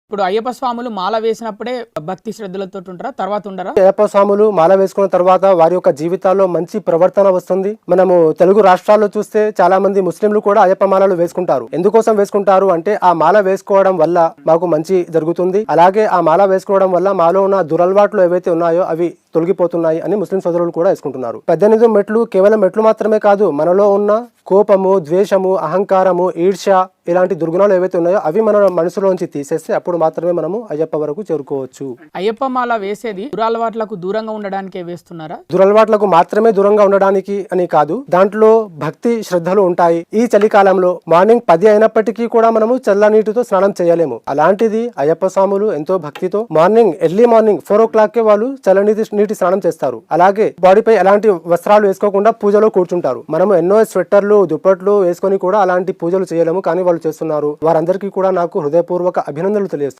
ఇప్పుడు అయ్యప్ప స్వాములు మాల వేసినప్పుడే భక్తి శ్రద్ధలతో ఉంటారా, తర్వాత ఉండరా? అయ్యప్ప స్వాములు మాల వేసుకున్న తర్వాత వారి యొక్క జీవితాల్లో మంచి ప్రవర్తన వస్తుంది. మనము తెలుగు రాష్ట్రాల్లో చూస్తే చాలా మంది ముస్లింలు కూడా అయ్యప్ప మాలలు వేసుకుంటారు. ఎందుకోసం వేసుకుంటారు అంటే ఆ మాల వేసుకోవడం వల్ల మాకు మంచి జరుగుతుంది, అలాగే ఆ మాల వేసుకోవడం వల్ల మాలో ఉన్న దురలవాట్లు ఏవైతే ఉన్నాయో అవి తొలగిపోతున్నాయి అని ముస్లిం సోదరులు కూడా వేసుకుంటున్నారు. 18 మెట్లు కేవలం మెట్లు మాత్రమే కాదు, మనలో ఉన్న కోపము, ద్వేషము, అహంకారము, ఈర్ష్య ఇలాంటి దుర్గుణాలు ఏవైతే ఉన్నాయో అవి మన మనసులోంచి తీసేస్తే అప్పుడు మాత్రమే మనము అయ్యప్ప వరకు చేరుకోవచ్చు. అయ్యప్ప మాల వేసేది దురలవాట్లకు దూరంగా ఉండడానికే వేస్తున్నారా? దురలవాట్లకు మాత్రమే దూరంగా ఉండడానికి అని కాదు, దాంట్లో భక్తి శ్రద్ధలు ఉంటాయి. ఈ చలికాలంలో మార్నింగ్ 10 అయినప్పటికీ కూడా మనము చల్లనీటితో స్నానం చేయలేము. అలాంటిది అయ్యప్ప స్వాములు ఎంతో భక్తితో ఎర్లీ మార్నింగ్ 4 o'clock వాళ్ళు నీటి స్నానం చేస్తారు. అలాగే బాడీపై ఎలాంటి వస్త్రాలు వేసుకోకుండా పూజలో కూర్చుంటారు. మనము ఎన్నో స్వెట్టర్లు, దుప్పట్లు వేసుకొని కూడా అలాంటి పూజలు చేయలేము, కానీ వాళ్ళు చేస్తున్నారు. వారందరికీ కూడా నాకు హృదయపూర్వక అభినందనలు తెలియజేస్తున్నాను.